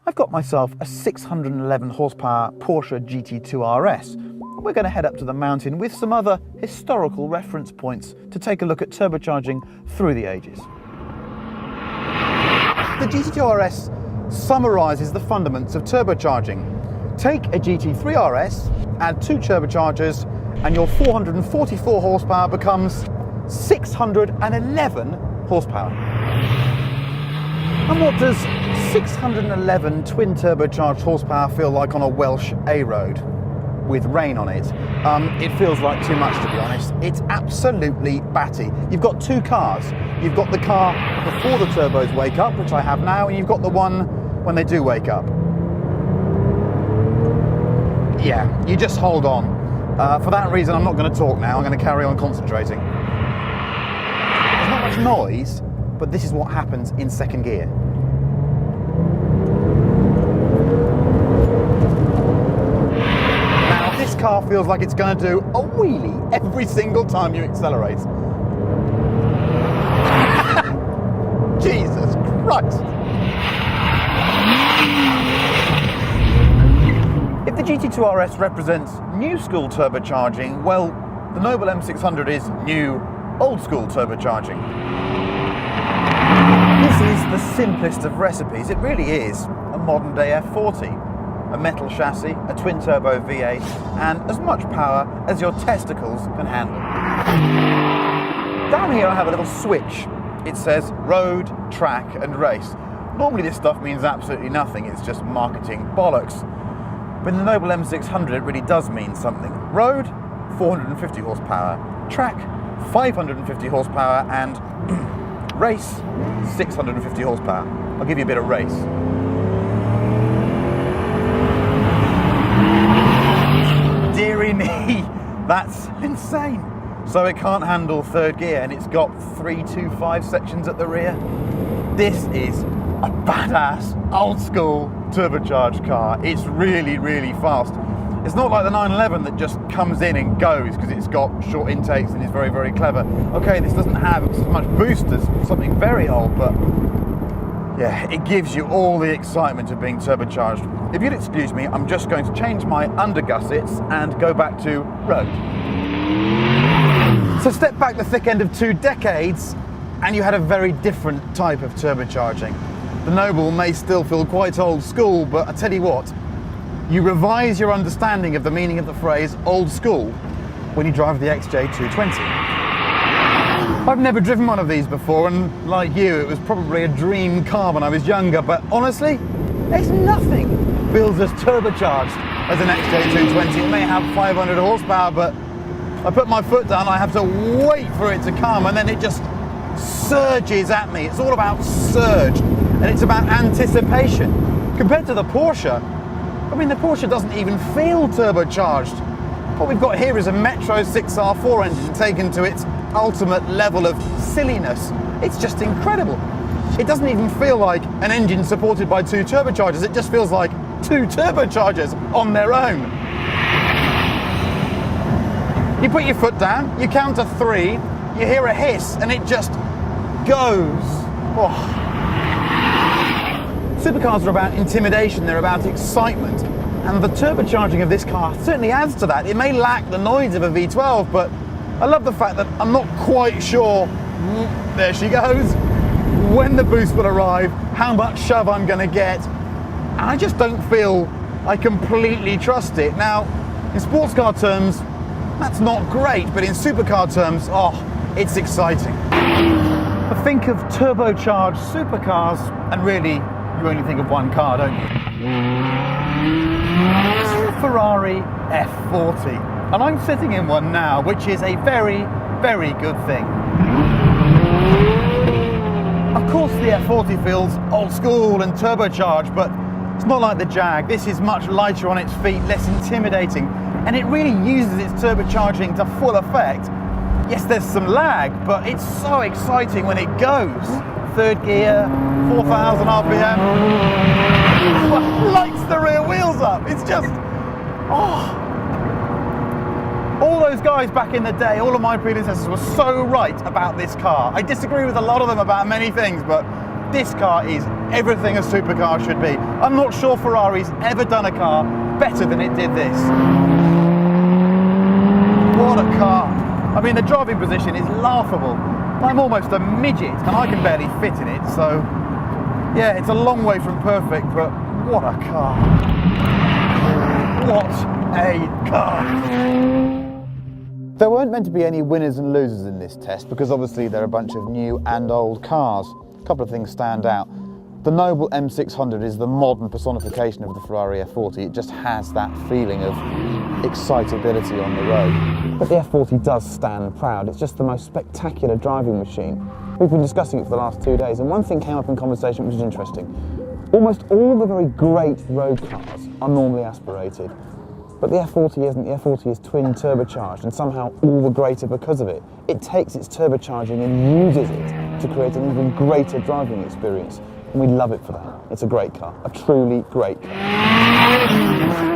I've got myself a 611 horsepower Porsche GT2RS. We're going to head up to the mountain with some other historical reference points to take a look at turbocharging through the ages. The GT2RS summarises the fundamentals of turbocharging. Take a GT3RS, add 2 turbochargers, and your 444 horsepower becomes 611 horsepower. And what does 611 twin turbocharged horsepower feel like on a Welsh A road with rain on it? It feels like too much, to be honest. It's absolutely batty. You've got 2 cars. You've got the car before the turbos wake up, which I have now, and you've got the one when they do wake up. Yeah, you just hold on. For that reason, I'm not going to talk now. I'm going to carry on concentrating. There's not much noise, but this is what happens in second gear. Now, this car feels like it's going to do a wheelie every single time you accelerate. Jesus Christ! If the GT2RS represents new school turbocharging, well, the Noble M600 is new old school turbocharging. This is the simplest of recipes. It really is a modern day F40. A metal chassis, a twin turbo V8, and as much power as your testicles can handle. Down here I have a little switch. It says road, track and race. Normally this stuff means absolutely nothing, it's just marketing bollocks. But in the Noble M600 it really does mean something. Road, 450 horsepower. Track, 550 horsepower. And race, 650 horsepower. I'll give you a bit of race. Dearie me, that's insane. So it can't handle third gear and it's got 325 sections at the rear. This is a badass, old school turbocharged car. It's really, really fast. It's not like the 911 that just comes in and goes because it's got short intakes and is very, very clever. Okay, this doesn't have as much boost as something very old, but yeah, it gives you all the excitement of being turbocharged. If you'll excuse me, I'm just going to change my undergussets and go back to road. So step back the thick end of 2 decades and you had a very different type of turbocharging. The Noble may still feel quite old school, but I tell you what, you revise your understanding of the meaning of the phrase old school when you drive the XJ220. I've never driven one of these before, and like you, it was probably a dream car when I was younger, but honestly, there's nothing feels as turbocharged as an XJ220. It may have 500 horsepower, but I put my foot down, I have to wait for it to come, and then it just surges at me. It's all about surge, and it's about anticipation. Compared to the Porsche, I mean, the Porsche doesn't even feel turbocharged. What we've got here is a Metro 6R4 engine taken to its ultimate level of silliness. It's just incredible. It doesn't even feel like an engine supported by 2 turbochargers. It just feels like 2 turbochargers on their own. You put your foot down, you count to 3, you hear a hiss, and it just goes. Oh. Supercars are about intimidation, they're about excitement, and the turbocharging of this car certainly adds to that. It may lack the noise of a V12, but I love the fact that I'm not quite sure, there she goes, when the boost will arrive, how much shove I'm going to get, and I just don't feel I completely trust it. Now, in sports car terms, that's not great, but in supercar terms, oh, it's exciting. I think of turbocharged supercars, and really, you only think of one car, don't you? It's the Ferrari F40, and I'm sitting in one now, which is a very, very good thing. Of course, the F40 feels old school and turbocharged, but it's not like the Jag. This is much lighter on its feet, less intimidating, and it really uses its turbocharging to full effect. Yes, there's some lag, but it's so exciting when it goes. Third gear, 4,000 RPM, lights the rear wheels up. It's just, oh. All those guys back in the day, all of my predecessors were so right about this car. I disagree with a lot of them about many things, but This car is everything a supercar should be. I'm not sure Ferrari's ever done a car better than it did this. What a car. I mean, the driving position is laughable. I'm almost a midget and I can barely fit in it, so yeah, it's a long way from perfect, but what a car. What a car. There weren't meant to be any winners and losers in this test because obviously they're a bunch of new and old cars. A couple of things stand out. The noble M600 is the modern personification of the Ferrari F40. It just has that feeling of excitability on the road. But the F40 does stand proud. It's just the most spectacular driving machine. We've been discussing it for the last 2 days, and one thing came up in conversation which is interesting. Almost all the very great road cars are normally aspirated. But the F40 isn't. The F40 is twin turbocharged and somehow all the greater because of it. It takes its turbocharging and uses it to create an even greater driving experience. And we love it for that. It's a great car, a truly great car.